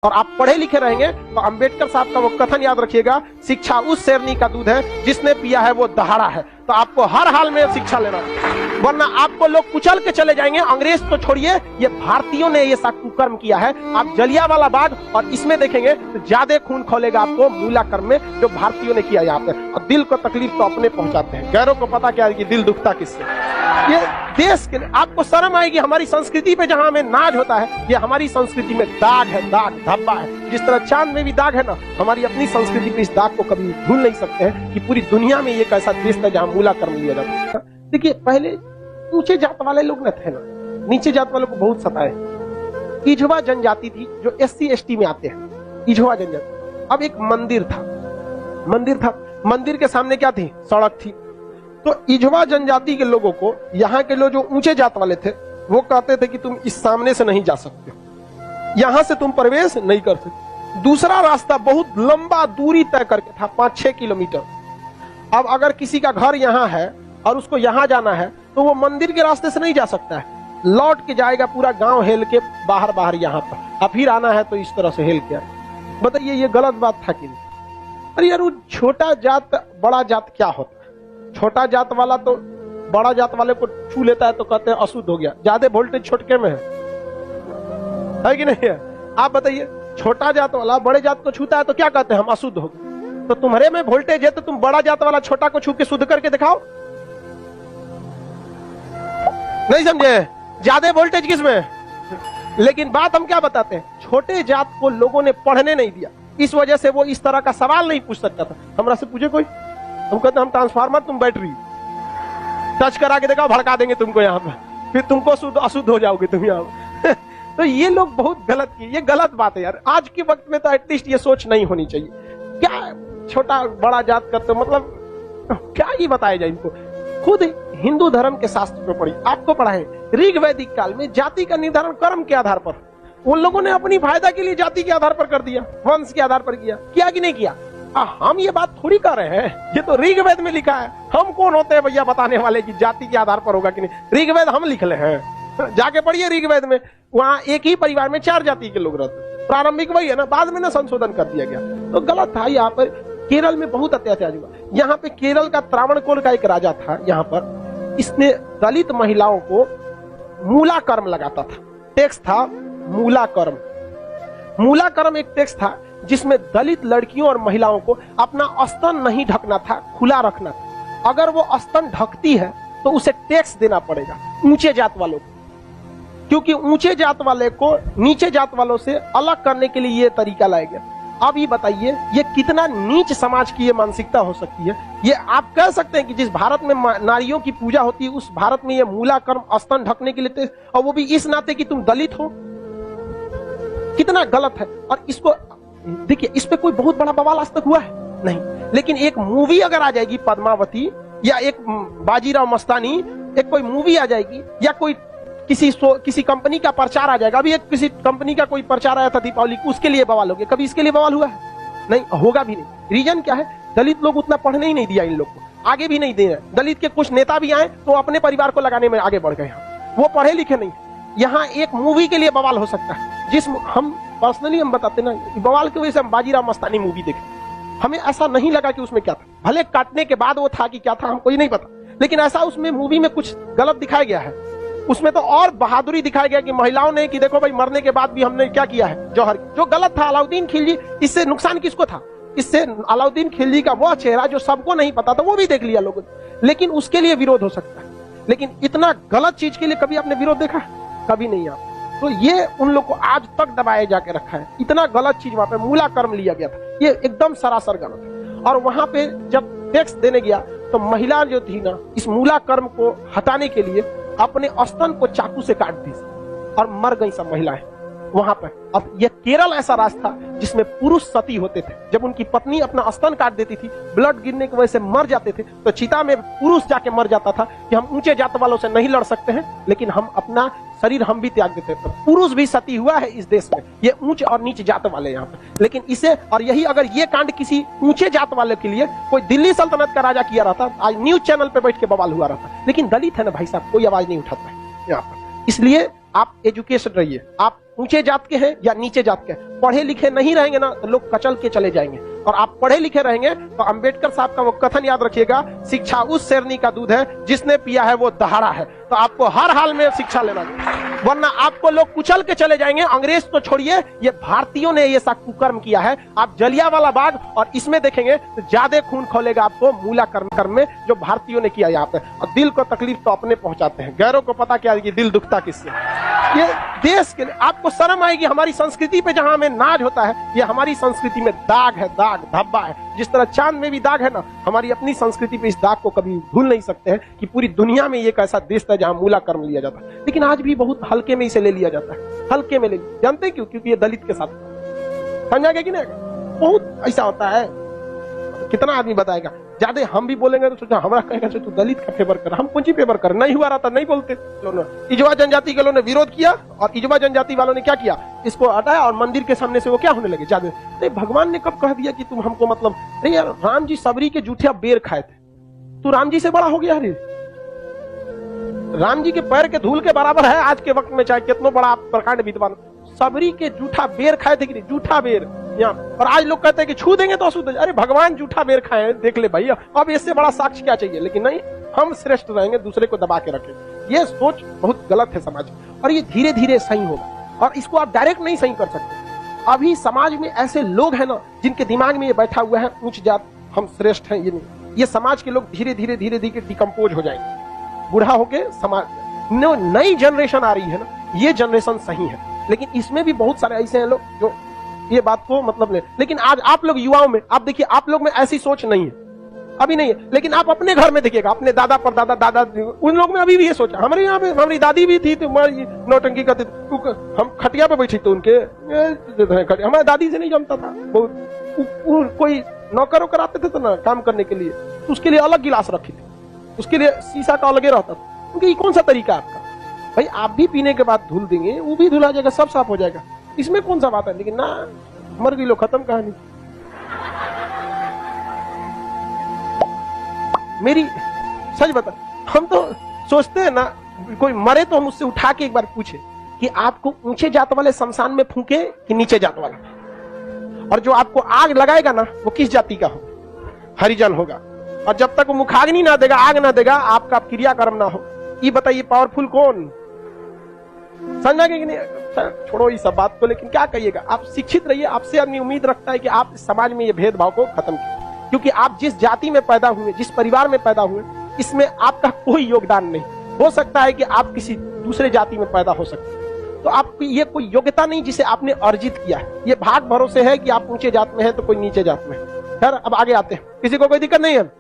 और आप पढ़े लिखे रहेंगे तो अंबेडकर साहब का वो कथन याद रखिएगा, शिक्षा उस शेरनी का दूध है जिसने पिया है वो दहाड़ा है। तो आपको हर हाल में शिक्षा लेना है, वरना आपको लोग कुचल के चले जाएंगे। अंग्रेज तो छोड़िए, ये भारतीयों ने ये कुकर्म किया है। आप जलियांवाला बाग और इसमें देखेंगे तो ज्यादा खून खोलेगा आपको मूला कर्म में, जो भारतीयों ने किया यहाँ पे। और दिल को तकलीफ तो अपने पहुंचाते हैं, गैरों को पता क्या है कि दिल दुखता किससे। ये देश के लिए आपको शर्म आएगी, हमारी संस्कृति पे जहां हमें नाज होता है, ये हमारी संस्कृति में दाग है, दाग धब्बा है। जिस तरह चांद में भी दाग है ना, हमारी अपनी संस्कृति पे इस दाग को कभी भूल नहीं सकते हैं कि पूरी दुनिया में एक ऐसा देश था जहां मूला कर्म लिया जाता था। देखिए पहले ऊंचे जात वाले लोग न थे ना, नीचे जात वालों को बहुत सताए। इझवा जनजाति थी जो SC ST में आते हैं, इझवा जनजाति। अब एक मंदिर था, मंदिर के सामने क्या थी? सड़क थी। तो इझवा जनजाति के लोगों को, यहाँ के लोग जो ऊंचे जात वाले थे, वो कहते थे कि तुम इस सामने से नहीं जा सकते, यहां से तुम प्रवेश नहीं कर सकते। दूसरा रास्ता बहुत लंबा दूरी तय करके था, 5-6 किलोमीटर। अब अगर किसी का घर यहाँ है और उसको यहाँ जाना है तो वो मंदिर के रास्ते से नहीं जा सकता है, लौट के जाएगा पूरा गांव हेल के बाहर यहाँ पर, अब फिर आना है तो इस तरह से हेल के आए। बताइए ये गलत बात था कि नहीं? अरे यार, वो छोटा जात बड़ा जात क्या होता है? छोटा जात वाला तो बड़ा जात वाले को छू लेता है तो कहते हैं अशुद्ध हो गया। ज्यादा वोल्टेज छोटके में है कि नहीं है? आप बताइए, छोटा जात वाला बड़े जात को छूता है तो क्या कहते हैं? हम अशुद्ध हो गए। तो तुम्हारे में वोल्टेज है तो तुम बड़ा जात वाला छोटा को छू के शुद्ध करके दिखाओ। नहीं समझे? ज्यादा वोल्टेज किसमें? लेकिन बात हम क्या बताते हैं, छोटे जात को लोगों ने पढ़ने नहीं दिया, इस वजह से वो इस तरह का सवाल नहीं पूछ सकता था। हमरा से पूछे कोई, हम कहते हम ट्रांसफार्मर, तुम बैटरी, टच करा के दिखाओ, भड़का देंगे तुमको यहाँ पे, फिर तुमको शुद्ध अशुद्ध हो जाओगे तुम यहाँ। तो ये लोग बहुत गलत किए, ये गलत बात है यार। आज के वक्त में तो एटलीस्ट ये सोच नहीं होनी चाहिए। क्या छोटा बड़ा जात करते, मतलब क्या ही बताया जाए इनको। खुद हिंदू धर्म के शास्त्र में पढ़ी, आपको पढ़ाए, ऋग वैदिक काल में जाति का निर्धारण कर्म के आधार पर, उन लोगों ने अपनी फायदा के लिए जाति के आधार पर कर दिया, वंश के आधार पर किया कि नहीं किया? हम ये बात थोड़ी कर रहे हैं, ये तो ऋग्वेद में लिखा है। हम कौन होते हैं भैया बताने वाले कि जाति के आधार पर होगा कि नहीं? ऋग्वेद हम लिख ले हैं, जाके पढ़िए ऋग्वेद में, वहां एक ही परिवार में 4 जाति के लोग रहते। प्रारंभिक वही है ना, बाद में ना संशोधन कर दिया गया, तो गलत था। यहाँ पर केरल में बहुत अत्याचार हुआ। यहाँ पे केरल का त्रावणकोर का एक राजा था, यहाँ पर इसने दलित महिलाओं को मूला कर्म लगाता था। टैक्स था मूला कर्म। मूला कर्म एक टैक्स था जिसमें दलित लड़कियों और महिलाओं को अपना स्तन नहीं ढकना था, खुला रखना था। अगर वो स्तन ढकती है तो उसे टैक्स देना पड़ेगा ऊंचे जात वालों को, क्योंकि ऊंचे जात वाले को नीचे जात वालों से अलग करने के लिए ये तरीका लाया गया। अब ये बताइए, ये कितना नीच समाज की ये मानसिकता हो सकती है? ये आप कह सकते हैं कि जिस भारत में नारियों की पूजा होती है, उस भारत में ये मूला कर्म स्तन ढकने के लिए, और वो भी इस नाते कि तुम दलित हो, कितना गलत है। और इसको देखिए, इस पे कोई बहुत बड़ा बवाल आज तक हुआ है नहीं, लेकिन एक मूवी अगर आ जाएगी पद्मावती, या एक बाजीराव मस्तानी, एक कोई मूवी आ जाएगी, या कोई किसी कंपनी का प्रचार आ जाएगा। अभी एक किसी कंपनी का कोई प्रचार आया था दीपावली को, उसके लिए बवाल हो गया। कभी इसके लिए बवाल हुआ है? नहीं, होगा भी नहीं। रीजन क्या है? दलित लोग उतना पढ़ने ही नहीं दिया इन लोग को, आगे भी नहीं दे रहे। दलित के कुछ नेता भी आए तो अपने परिवार को लगाने में आगे बढ़ गए, वो पढ़े लिखे नहीं। यहाँ एक मूवी के लिए बवाल हो सकता है, जिस हम पर्सनली हम बताते ना, बवाल की वजह से हम बाजीराव मस्तानी मूवी देखे, हमें ऐसा नहीं लगा कि उसमें क्या था। भले काटने के बाद वो था कि क्या था हमको ही नहीं पता, लेकिन ऐसा उसमें मूवी में कुछ गलत दिखाया गया है। उसमें तो और बहादुरी दिखाया गया कि महिलाओं ने, कि देखो भाई मरने के बाद भी हमने क्या किया है, जौहर, जो गलत था। अलाउद्दीन खिलजी, इससे नुकसान किसको था? इससे अलाउद्दीन खिलजी का वह चेहरा जो सबको नहीं पता था, वो भी देख लिया लोगों ने, लेकिन उसके लिए विरोध हो सकता है। लेकिन इतना गलत चीज के लिए कभी आपने विरोध देखा? कभी नहीं। आप तो ये उन लोग को आज तक दबाए जाके रखा है। इतना गलत चीज वहां पे मूला कर्म लिया गया था, ये एकदम सरासर गलत है। और वहां पे जब टैक्स देने गया तो महिला जो थी ना, इस मूला कर्म को हटाने के लिए अपने स्तन को चाकू से काट दी और मर गई सब महिलाएं वहां पर। अब यह केरल ऐसा राज्य था जिसमें पुरुष सती होते थे। जब उनकी पत्नी अपना स्तन काट देती थी, ब्लड गिरने की वजह से मर जाते थे, तो चिता में पुरुष जाके मर जाता था कि हम ऊंचे जात वालों से नहीं लड़ सकते हैं, लेकिन हम अपना शरीर हम भी त्याग देते थे। पुरुष भी सती हुआ है इस देश में, ये ऊंच और नीच जात वाले यहाँ पे। लेकिन इसे, और यही अगर ये कांड किसी ऊंचे जात वाले के लिए कोई दिल्ली सल्तनत का राजा किया रहता, आज न्यूज चैनल पे बैठ के बवाल हुआ रहता। लेकिन दलित है ना भाई साहब, कोई आवाज नहीं उठाता है यहाँ पर। इसलिए आप एजुकेशन रहिए, आप ऊंचे जात के हैं या नीचे जात के हैं, पढ़े लिखे नहीं रहेंगे ना तो लोग कचल के चले जाएंगे। और आप पढ़े लिखे रहेंगे तो अंबेडकर साहब का वो कथन याद रखिएगा, शिक्षा उस शेरनी का दूध है जिसने पिया है वो दहाड़ा है। तो आपको हर हाल में शिक्षा लेना चाहिए, वरना आपको लोग कुचल के चले जाएंगे। अंग्रेज तो छोड़िए, ये भारतीयों ने ये सा कुकर्म किया है। आप जलियांवाला बाग और इसमें देखेंगे तो ज्यादा खून खोलेगा आपको मूला कर्म में, जो भारतीयों ने किया यहाँ पे। और दिल को तकलीफ तो अपने पहुंचाते हैं, गैरों को पता क्या है दिल दुखता किससे। ये देश के लिए आपको शर्म आएगी, हमारी संस्कृति पे जहां हमें नाज होता है, ये हमारी संस्कृति में दाग है, दाग धब्बा है। जिस तरह चांद में भी दाग है ना, हमारी अपनी संस्कृति पे इस दाग को कभी भूल नहीं सकते हैं कि पूरी दुनिया में ये एक ऐसा देश था जहां मूला कर्म लिया जाता है। लेकिन आज भी बहुत हल्के में इसे ले लिया जाता है, हल्के में ले लिया। जानते क्यों? क्योंकि ये दलित के साथ, समझा गया कि नहीं? बहुत ऐसा होता है। कितना आदमी बताएगा, ज्यादा हम भी बोलेंगे तो सोचा हमारा कहेगा तू दलित का फेवर कर, हम कौन सी फेवर कर, नहीं हुआ रहता नहीं बोलते। इजवा जनजाति के लोगों ने विरोध किया और इजवा जनजाति वालों ने क्या किया, इसको हटाया और मंदिर के सामने से वो क्या होने लगे ज्यादा। तो भगवान ने कब कह दिया कि तुम हमको मतलब नहीं यार, राम जी सबरी के जूठे बेर खाए थे, तू राम जी से बड़ा हो गया। अरे राम जी के पैर के धूल के बराबर है आज के वक्त में, चाहे कितना बड़ा प्रकांड विद्वान। सबरी के जूठा बेर खाए थे कि नहीं, जूठा बेर यहाँ। और आज लोग कहते हैं कि छू देंगे तो अशुद्ध। अरे भगवान जूठा बेर खाए, देख ले भैया, अब इससे बड़ा साक्ष्य क्या चाहिए। लेकिन नहीं, हम श्रेष्ठ रहेंगे, दूसरे को दबा के रखेंगे। ये सोच बहुत गलत है समाज में, और ये धीरे धीरे सही होगा। और इसको आप डायरेक्ट नहीं सही कर सकते। अभी समाज में ऐसे लोग हैं ना जिनके दिमाग में ये बैठा हुआ है उच्च जात हम श्रेष्ठ हैं, ये नहीं। ये समाज के लोग धीरे धीरे धीरे धीरे डिकम्पोज हो जाएंगे, बूढ़ा होके। समाज नई जनरेशन आ रही है ना, ये जनरेशन सही है। लेकिन इसमें भी बहुत सारे ऐसे हैं लोग जो ये बात को मतलब ले। लेकिन आज आप लोग युवाओं में आप देखिए, आप लोग में ऐसी सोच नहीं है, अभी नहीं है। लेकिन आप अपने घर में देखिएगा, अपने दादा परदादा दादा, उन लोग में अभी भी ये सोचा। हमारे यहाँ पे हमारी दादी भी थी तो नौटंकी करते थे, हम खटिया पे बैठी तो उनके हमारी दादी से नहीं जमता था। कोई नौकर वोकर आते थे तो ना काम करने के लिए, तो उसके लिए अलग गिलास रखी थी, उसके लिए शीशा का अलग रहता था। क्योंकि ये कौन सा तरीका है आपका भाई, आप भी पीने के बाद धुल देंगे, वो भी धुला जाएगा, सब साफ हो जाएगा, इसमें कौन सा बात है। लेकिन ना, मर गई लो, खत्म कहानी। मेरी सच बता, हम तो सोचते हैं ना, कोई मरे तो हम उससे उठा के एक बार पूछे कि आपको ऊंचे जात वाले शमशान में फूके कि नीचे जात वाला, और जो आपको आग लगाएगा ना वो किस जाति का हो, हरिजन होगा। और जब तक वो मुखाग्नि ना देगा, आग ना देगा, आपका क्रियाकर्म ना हो। ये बताइए पावरफुल कौन, समझा कि नहीं? छोड़ो ये सब बात को, लेकिन क्या कहिएगा, आप शिक्षित रहिए। आपसे आदमी उम्मीद रखता है कि आप समाज में ये भेदभाव को खत्म कीजिए, क्योंकि आप जिस जाति में पैदा हुए, जिस परिवार में पैदा हुए, इसमें आपका कोई योगदान नहीं। हो सकता है कि आप किसी दूसरे जाति में पैदा हो सकते हैं, तो आपकी ये कोई योग्यता नहीं जिसे आपने अर्जित किया है। ये भाग भरोसे है कि आप ऊंचे जात में हैं तो कोई नीचे जात में है। खैर अब आगे आते हैं, किसी को कोई दिक्कत नहीं है।